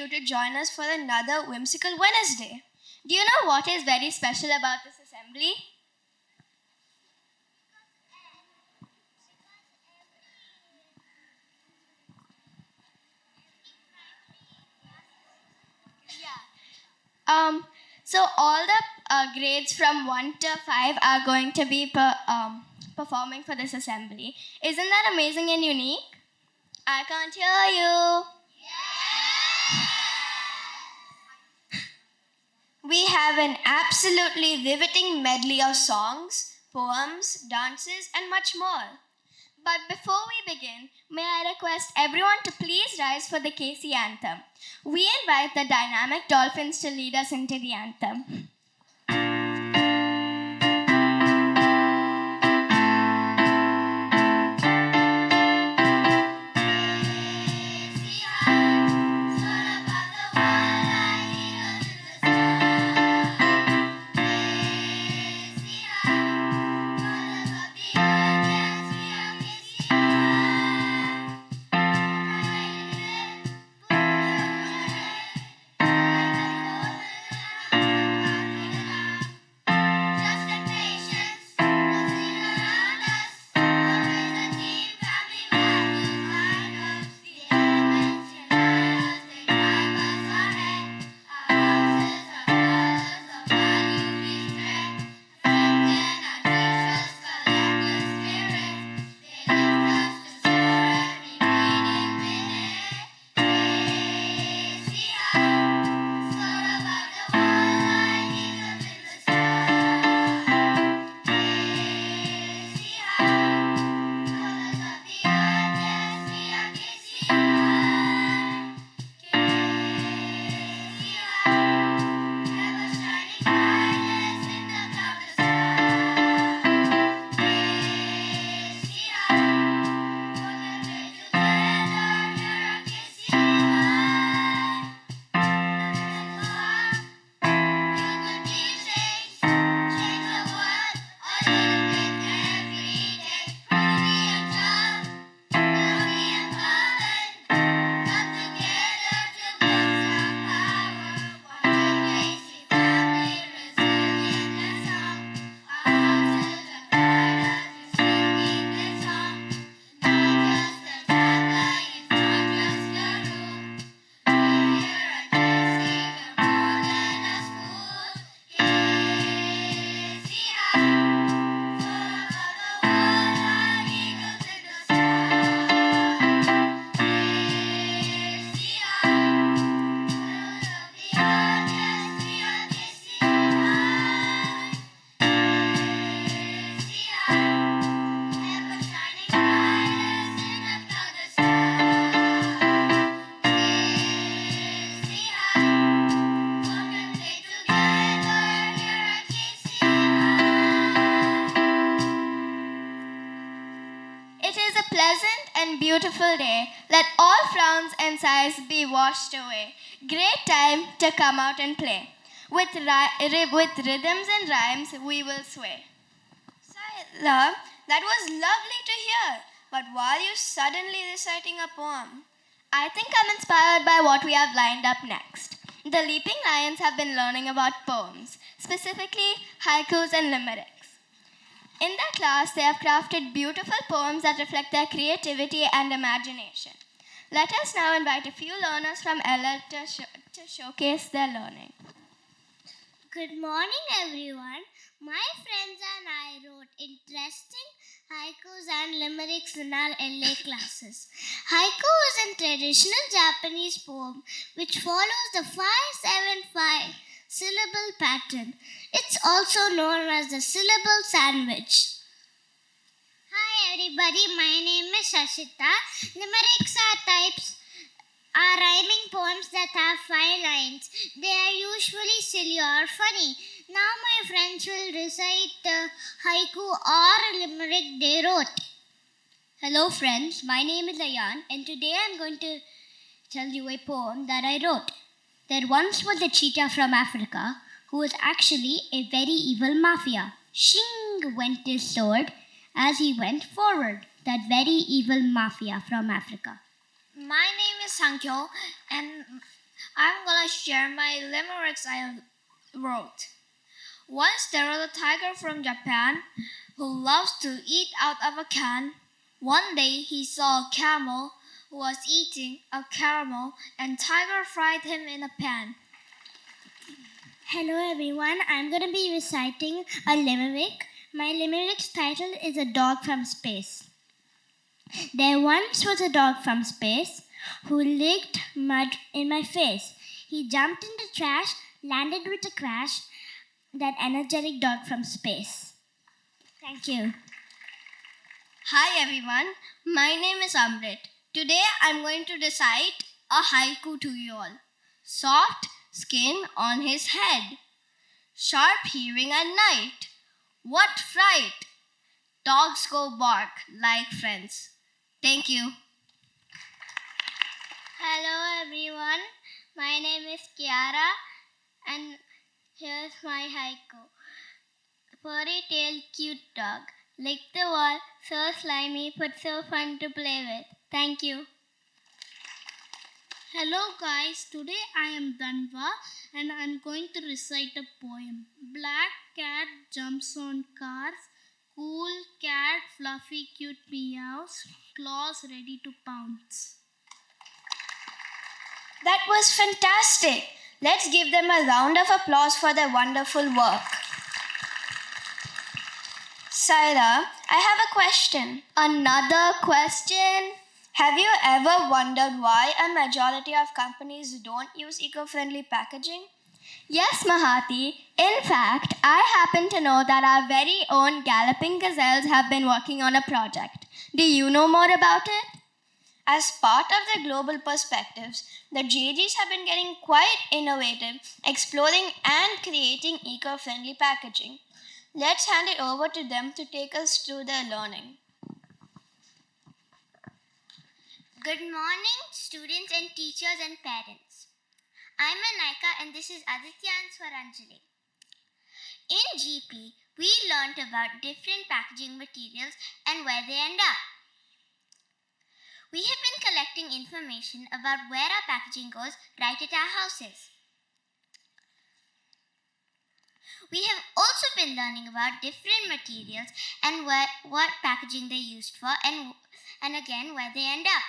you to join us for another Whimsical Wednesday. Do you know what is very special about this assembly? So all the grades from 1 to 5 are going to be performing for this assembly. Isn't that amazing and unique? I can't hear you. We have an absolutely riveting medley of songs, poems, dances, and much more. But before we begin, may I request everyone to please rise for the KC anthem. We invite the dynamic dolphins to lead us into the anthem. Beautiful day. Let all frowns and sighs be washed away. Great time to come out and play. With rhythms and rhymes, we will sway. Saila, that was lovely to hear. But why are you suddenly reciting a poem? I think I'm inspired by what we have lined up next. The Leaping Lions have been learning about poems, specifically haikus and limericks. In their class, they have crafted beautiful poems that reflect their creativity and imagination. Let us now invite a few learners from LL to showcase their learning. Good morning, everyone. My friends and I wrote interesting haikus and limericks in our LA classes. Haiku is a traditional Japanese poem which follows the 5-7-5 syllable pattern. It's also known as the syllable sandwich. Hi everybody, my name is Shashita. Limericks are rhyming poems that have 5 lines. They are usually silly or funny. Now my friends will recite the haiku or limerick they wrote. Hello friends, my name is Ayan and today I'm going to tell you a poem that I wrote. There once was a cheetah from Africa who was actually a very evil mafia. Shing went his sword as he went forward. That very evil mafia from Africa. My name is Sankyo and I'm gonna share my limericks I wrote. Once there was a tiger from Japan who loves to eat out of a can. One day he saw a camel who was eating a caramel and tiger fried him in a pan. Hello everyone, I'm going to be reciting a limerick. My limerick's title is A Dog from Space. There once was a dog from space who licked mud in my face. He jumped in the trash, landed with a crash, that energetic dog from space. Thank you. Hi everyone, my name is Amrit. Today I'm going to recite a haiku to you all. Soft skin on his head, sharp hearing at night. What fright! Dogs go bark like friends. Thank you. Hello everyone, my name is Kiara and here's my haiku. Furry tail cute dog, lick the wall, so slimy but so fun to play with. Thank you. Hello guys, today I am Danva and I am going to recite a poem. Black cat jumps on cars, cool cat fluffy cute meows, claws ready to pounce. That was fantastic. Let's give them a round of applause for their wonderful work. Saira, I have a question. Another question? Have you ever wondered why a majority of companies don't use eco-friendly packaging? Yes, Mahati. In fact, I happen to know that our very own galloping gazelles have been working on a project. Do you know more about it? As part of their global perspectives, the JGs have been getting quite innovative, exploring and creating eco-friendly packaging. Let's hand it over to them to take us through their learning. Good morning, students and teachers and parents. I'm Anaika and this is Aditya and Swaranjali. In GP, we learnt about different packaging materials and where they end up. We have been collecting information about where our packaging goes right at our houses. We have also been learning about different materials and what packaging they're used for and again where they end up.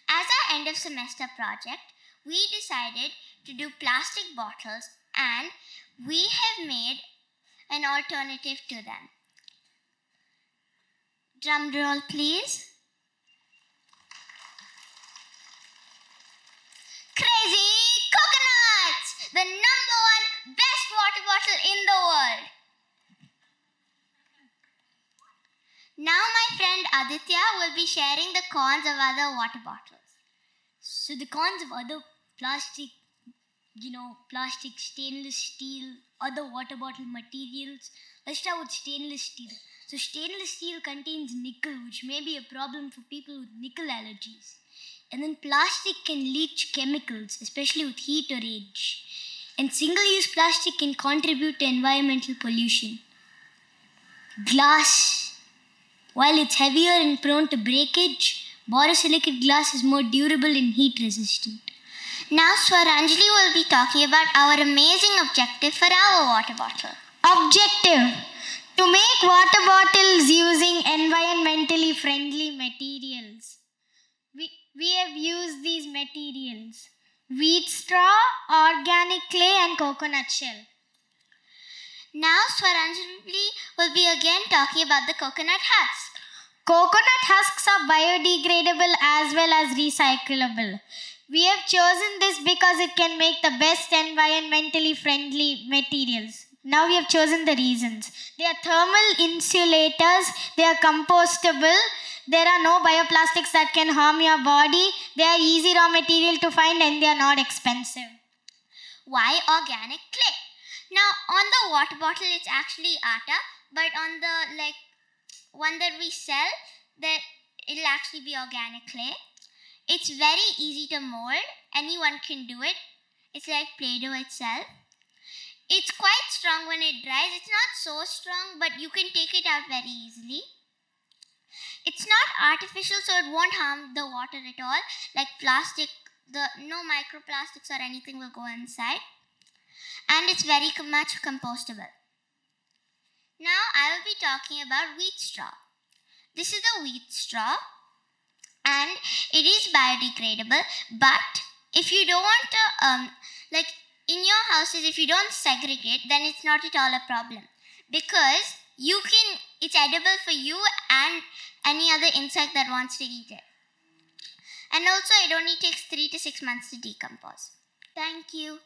As our end of semester project, we decided to do plastic bottles and we have made an alternative to them. Drum roll, please. Crazy coconuts! The number one best water bottle in the world. Now my friend Aditya will be sharing the cons of other water bottles. So the cons of other plastic, stainless steel, other water bottle materials. Let's start with stainless steel. So stainless steel contains nickel, which may be a problem for people with nickel allergies. And then plastic can leach chemicals, especially with heat or age. And single-use plastic can contribute to environmental pollution. Glass. While it's heavier and prone to breakage, borosilicate glass is more durable and heat resistant. Now Swaranjali will be talking about our amazing objective for our water bottle. Objective: to make water bottles using environmentally friendly materials. We have used these materials: wheat straw, organic clay and coconut shell. Now Swaranjali will be again talking about the coconut husk. Coconut husks are biodegradable as well as recyclable. We have chosen this because it can make the best environmentally friendly materials. Now we have chosen the reasons. They are thermal insulators, they are compostable, there are no bioplastics that can harm your body, they are easy raw material to find and they are not expensive. Why organic clay? Now on the water bottle it's actually atta, but on the one that we sell, that it'll actually be organic clay. It's very easy to mold. Anyone can do it. It's like Play-Doh itself. It's quite strong when it dries. It's not so strong, but you can take it out very easily. It's not artificial, so it won't harm the water at all, like plastic no microplastics or anything will go inside, and it's very much compostable. Now I will be talking about wheat straw. This is the wheat straw, and it is biodegradable. But if you don't want to, like in your houses, if you don't segregate, then it's not at all a problem, because it's edible for you and any other insect that wants to eat it. And also, it only takes 3 to 6 months to decompose. Thank you.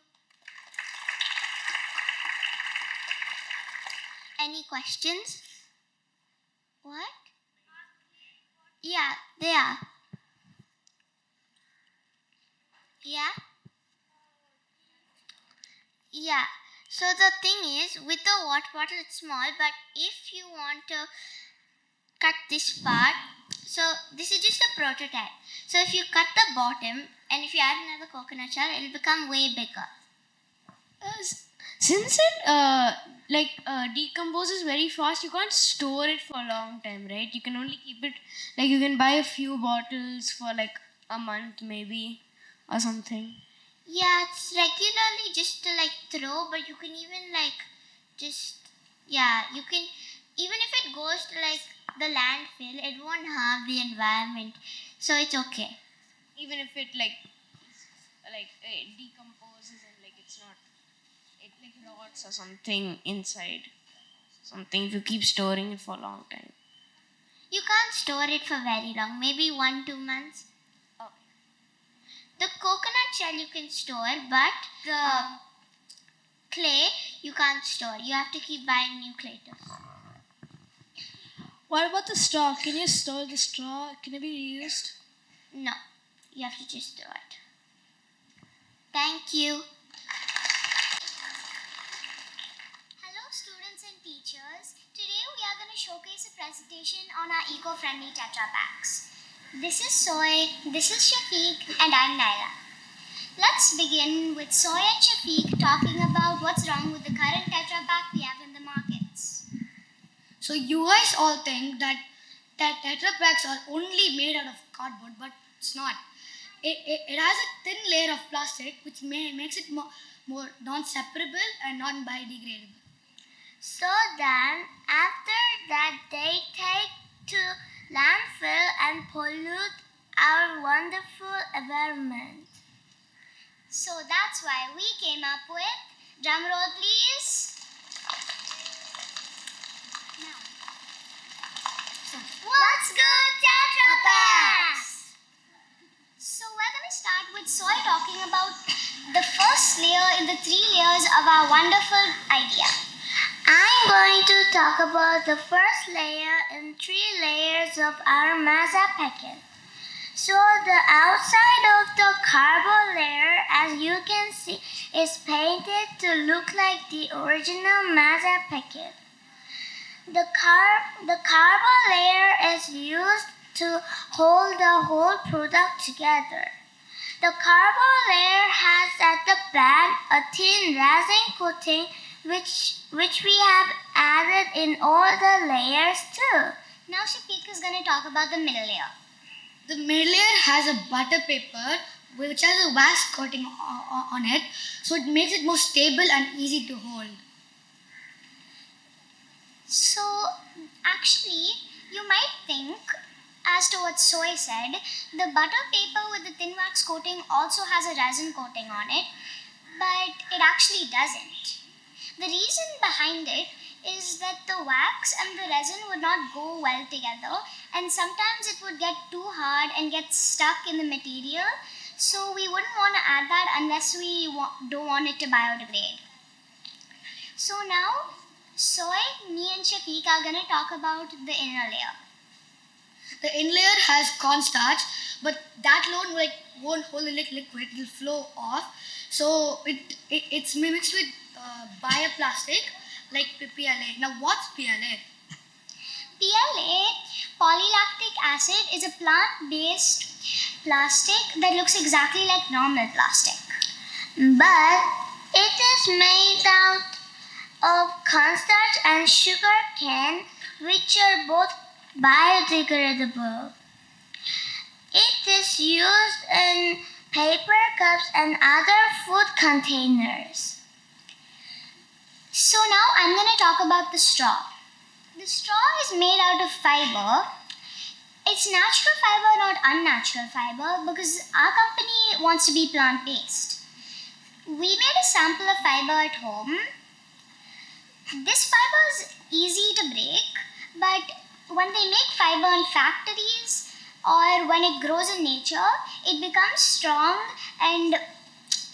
Any questions? What? Yeah, they are. Yeah? Yeah. So the thing is, with the water bottle, it's small, but if you want to cut this part, so this is just a prototype. So if you cut the bottom, and if you add another coconut shell, it'll become way bigger. Since it decomposes very fast, you can't store it for a long time, right? You can only keep it, like you can buy a few bottles for like a month maybe or something. Yeah, it's regularly just to like throw, but you can even you can, even if it goes to like the landfill, it won't harm the environment. So it's okay. Even if it it decomposes and like it's not, it like rots or something inside. Something if you keep storing it for a long time. You can't store it for very long, maybe 1-2 months. Oh. The coconut shell you can store, but the clay you can't store. You have to keep buying new clay too. What about the straw? Can you store the straw? Can it be reused? No, you have to just throw it. Thank you. Hello students and teachers. Today we are going to showcase a presentation on our eco-friendly Tetra packs. This is Soy, this is Shafiq, and I'm Naila. Let's begin with Soy and Shafiq talking about what's wrong with the current Tetra pack we have in the markets. So you guys all think that Tetra packs are only made out of cardboard, but it's not. It has a thin layer of plastic which makes it more non-separable and non-biodegradable. So then, after that, they take to landfill and pollute our wonderful environment. So that's why we came up with, drum roll please. Now, what's good Tetra packs? So we're going to start with Soy talking about the first layer in the 3 layers of our wonderful idea. I'm going to talk about the first layer in 3 layers of our Mesoamerican. So the outside of the cardboard layer, as you can see, is painted to look like the original Mesoamerican. The cardboard layer is used to hold the whole product together. The cardboard layer has at the back a thin resin coating which we have added in all the layers too. Now Shafiq is going to talk about the middle layer. The middle layer has a butter paper which has a wax coating on it, so it makes it more stable and easy to hold. So actually, you might think, as to what Soy said, the butter paper with the thin wax coating also has a resin coating on it, but it actually doesn't. The reason behind it is that the wax and the resin would not go well together, and sometimes it would get too hard and get stuck in the material, so we wouldn't want to add that unless we don't want it to biodegrade. So now, Soy, me and Shafiq are going to talk about the inner layer. The inner layer has cornstarch, but that alone won't hold the liquid, it will flow off. So it's mixed with bioplastic like PLA. Now what's PLA? PLA, polylactic acid, is a plant-based plastic that looks exactly like normal plastic. But it is made out of cornstarch and sugar cane, which are both biodegradable. It is used in paper cups, and other food containers. So now I'm going to talk about the straw. The straw is made out of fiber. It's natural fiber, not unnatural fiber, because our company wants to be plant-based. We made a sample of fiber at home. This fiber is easy to break, but when they make fiber in factories or when it grows in nature, it becomes strong and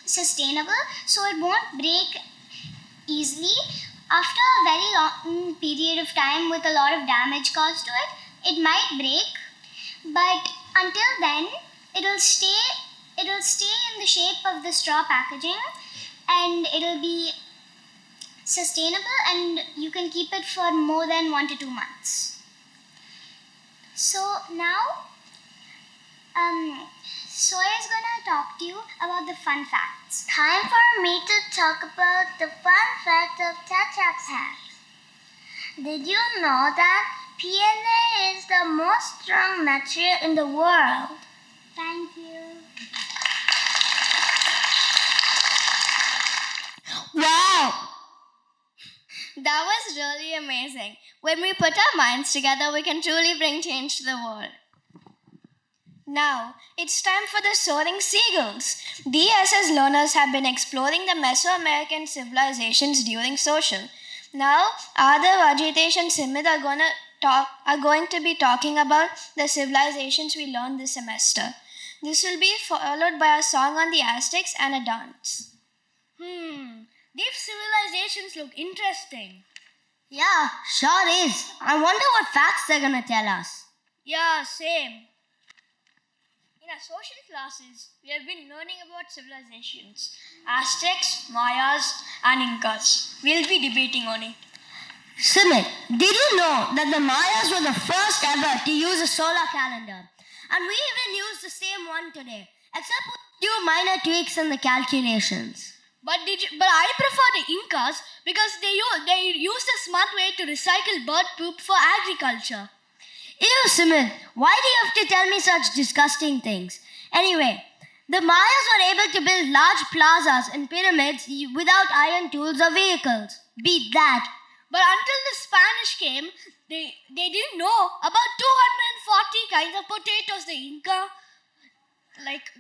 sustainable, so it won't break easily. After a very long period of time with a lot of damage caused to it, it might break, but until then, it'll stay in the shape of the straw packaging, and it'll be sustainable, and you can keep it for more than 1 to 2 months. So now, Sawyer is going to talk to you about the fun facts. Time for me to talk about the fun fact of tetra packs. Did you know that PLA is the most strong material in the world? Thank you. Wow! That was really amazing. When we put our minds together, we can truly bring change to the world. Now, it's time for the soaring seagulls. These as learners have been exploring the Mesoamerican civilizations during social. Now, Adav, Ajitesh and Simit are going to be talking about the civilizations we learned this semester. This will be followed by a song on the Aztecs and a dance. These civilizations look interesting. Yeah, sure is. I wonder what facts they're gonna tell us. Yeah, same. In our social classes, we have been learning about civilizations. Aztecs, Mayas, and Incas. We'll be debating on it. Simit, did you know that the Mayas were the first ever to use a solar calendar? And we even use the same one today, except with a few minor tweaks in the calculations. But I prefer the Incas because they used a smart way to recycle bird poop for agriculture. Ew, Simit, why do you have to tell me such disgusting things? Anyway, the Mayas were able to build large plazas and pyramids without iron tools or vehicles. Beat that. But until the Spanish came, they didn't know about 240 kinds of potatoes the Inca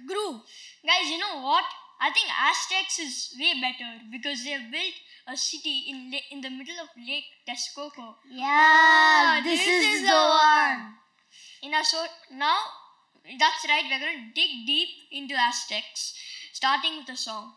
grew. Guys, you know what? I think Aztecs is way better because they have built a city in the middle of Lake Texcoco. Yeah, this is the one. Now, that's right, we're going to dig deep into Aztecs, starting with a song.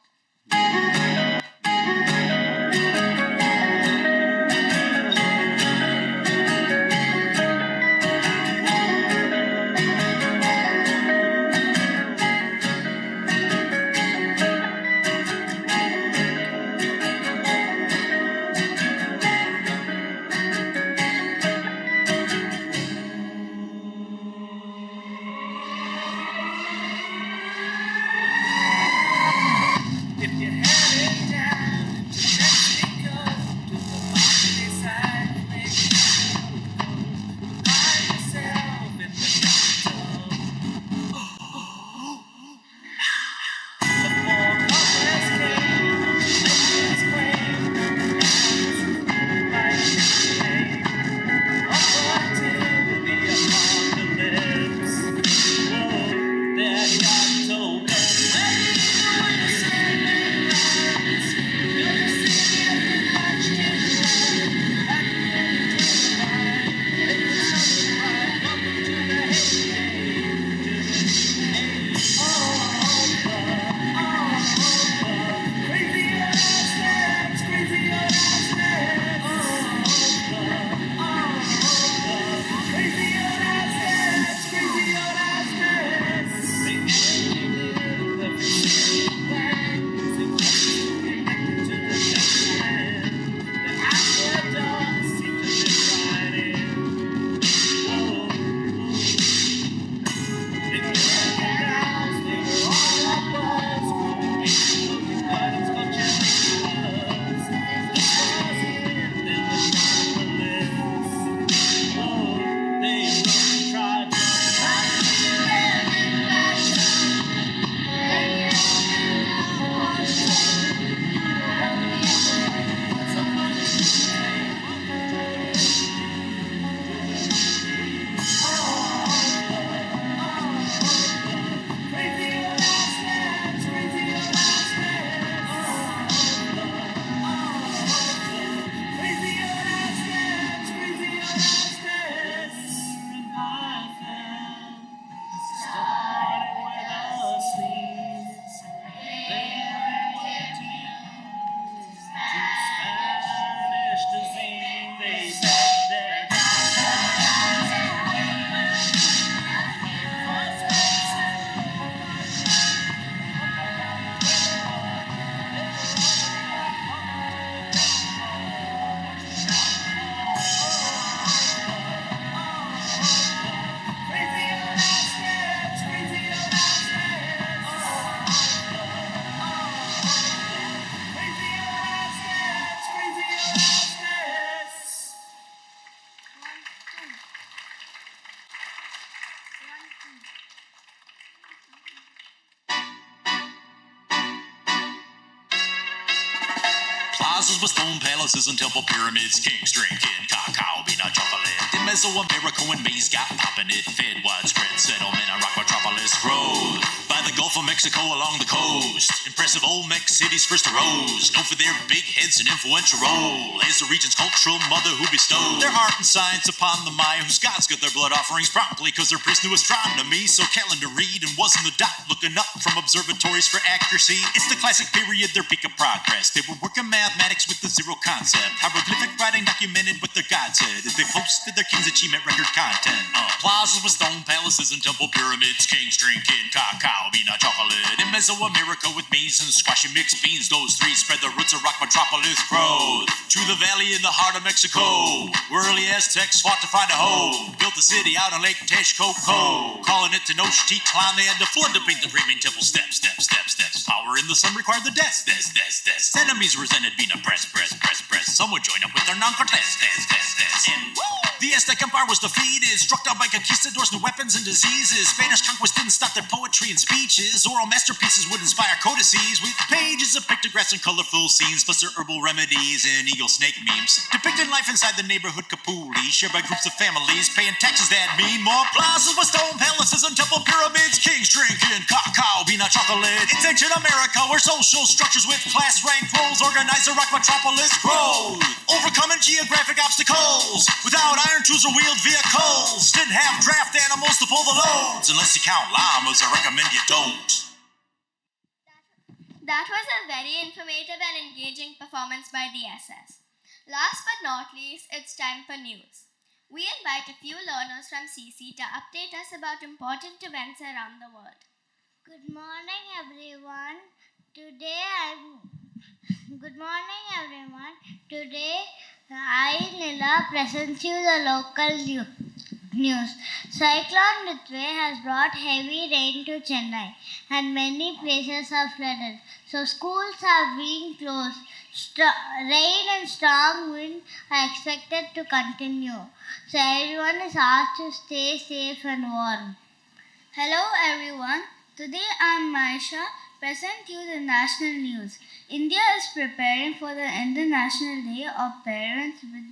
If you had it Plazas with stone palaces and temple pyramids, kings drinking cacao, peanut chocolate. In Mesoamerica when maize got poppin', it fed widespread settlement on rock metropolis growth. By the Gulf of Mexico along the coast, impressive Olmec cities first arose, known for their big heads and influential role as the region's cultural mother who bestowed their art and science upon the Maya, whose gods got their blood offerings promptly cause their priests knew astronomy. So calendar read and wasn't the dot looking up from observatories for accuracy. It's the classic period, their peak of progress. They were working mathematics with the zero concept, hieroglyphic writing documented what their god said as they posted their king's achievement record content. Plazas with stone palaces and temple pyramids, kings drinking cacao, peanut chocolate. In Mesoamerica with maize and squash and mixed beans, those three spread the roots of rock metropolis growth. To the valley in the heart of Mexico, where early Aztecs fought to find a home, built the city out on Lake Texcoco, calling it Tenochtitlan. They had to flood to paint the dreaming temple steps. Power in the sun required the death. Enemies resented being oppressed. Some would join up with their non-Cortez. And the Aztec Empire was defeated, struck down by conquistadors, new weapons and diseases. Spanish conquest didn't stop their poetry and speeches. Oral masterpieces would inspire codices with pages of pictographs and colorful scenes, plus their herbal remedies and eagle snake memes. Depicting life inside the neighborhood Capuli, shared by groups of families, paying taxes that mean more plazas with stone palaces and temple pyramids, kings drinking cacao, peanut chocolate. It's ancient America where social structures with class rank roles organize a rock metropolis growth, overcoming geographic obstacles without iron tools or wheeled vehicles. Didn't have draft animals to pull the loads, unless you count llamas. I recommend you don't. That was a very informative and engaging performance by the SS. Last but not least, it's time for news. We invite a few learners from CC to update us about important events around the world. Good morning, everyone. Today, I, Nila, present you the local news. Cyclone Nitwe has brought heavy rain to Chennai and many places are flooded. So schools have been closed. Rain and strong wind are expected to continue. So everyone is asked to stay safe and warm. Hello everyone. Today I am Maisha, present you the national news. India is preparing for the International Day of Parents with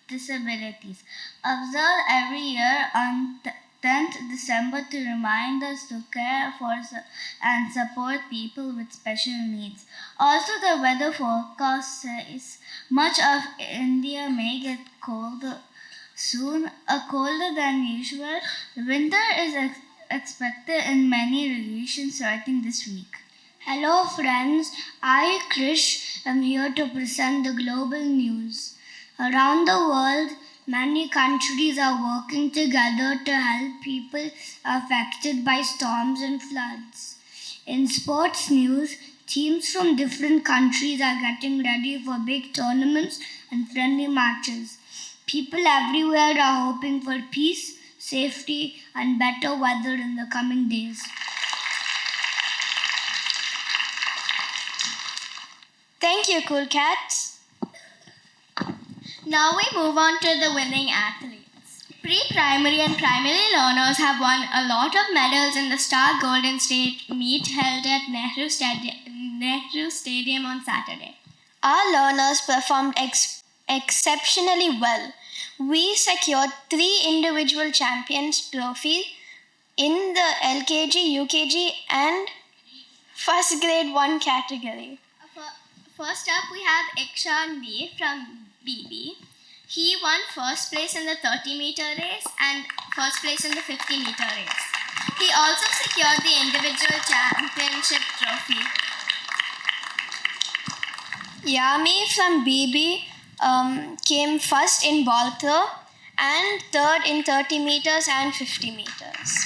Disabilities, observed every year on 10th December to remind us to care for and support people with special needs. Also, the weather forecast says much of India may get colder soon, colder than usual. The winter is expected in many regions starting this week. Hello friends, I, Krish, am here to present the global news. Around the world, many countries are working together to help people affected by storms and floods. In sports news, teams from different countries are getting ready for big tournaments and friendly matches. People everywhere are hoping for peace, safety, and better weather in the coming days. Thank you, cool cats. Now we move on to the winning athletes. Pre-primary and primary learners have won a lot of medals in the Star Golden State meet held at Nehru Stadium on Saturday. Our learners performed exceptionally well. We secured 3 individual champions trophies in the LKG, UKG and first grade 1 category. First up, we have Ikshan B from BB. He won first place in the 30-meter race and first place in the 50-meter race. He also secured the individual championship trophy. Yami from BB came first in ball throw and third in 30 meters and 50 meters.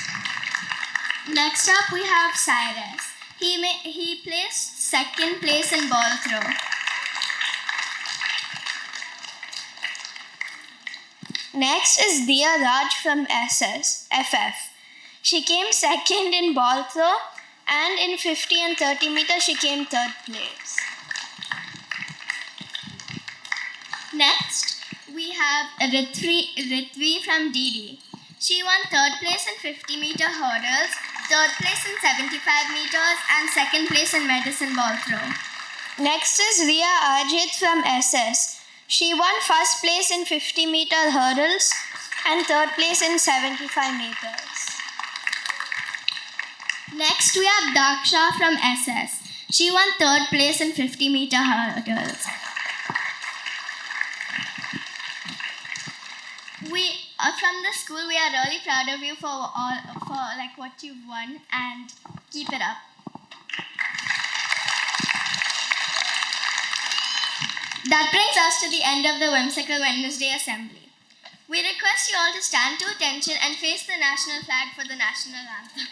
Next up, we have Cyrus. He placed second place in ball throw. Next is Dia Raj from FF. She came second in ball throw and in 50 and 30 meters she came third place. Next, we have Ritvi from DD. She won 3rd place in 50-meter hurdles, 3rd place in 75 meters, and 2nd place in medicine ball throw. Next is Ria Ajit from SS. She won 1st place in 50-meter hurdles and 3rd place in 75 meters. Next, we have Daksha from SS. She won 3rd place in 50-meter hurdles. From the school, we are really proud of you for what you've won, and keep it up. That brings us to the end of the Whimsical Wednesday assembly. We request you all to stand to attention and face the national flag for the national anthem.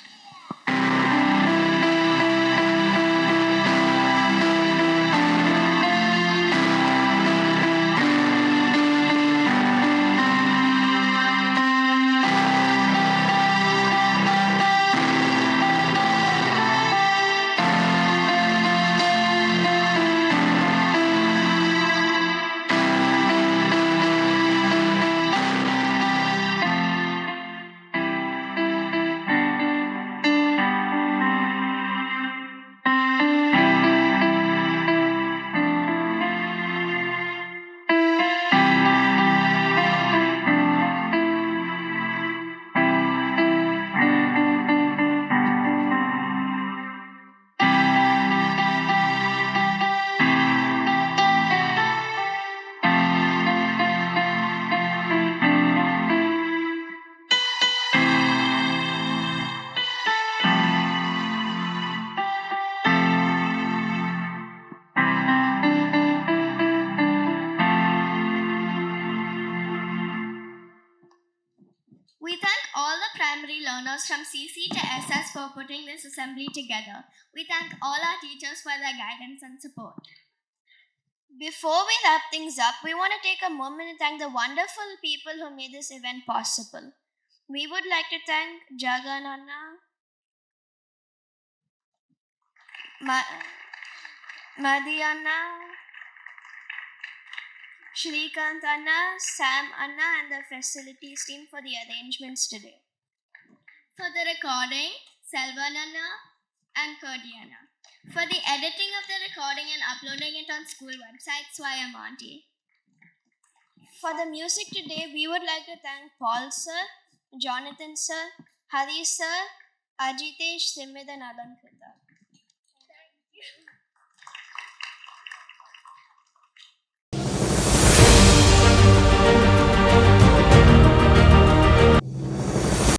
We thank all the primary learners from CC to SS for putting this assembly together. We thank all our teachers for their guidance and support. Before we wrap things up, we want to take a moment to thank the wonderful people who made this event possible. We would like to thank Jagananna, Madhi Anna, Shrikant Anna, Sam Anna, and the facilities team for the arrangements today. For the recording, Selvan Anna and Kurdi Anna. For the editing of the recording and uploading it on school website, Swaya Monty. For the music today, we would like to thank Paul sir, Jonathan sir, Hari sir, Ajitesh, Simid, and Alan.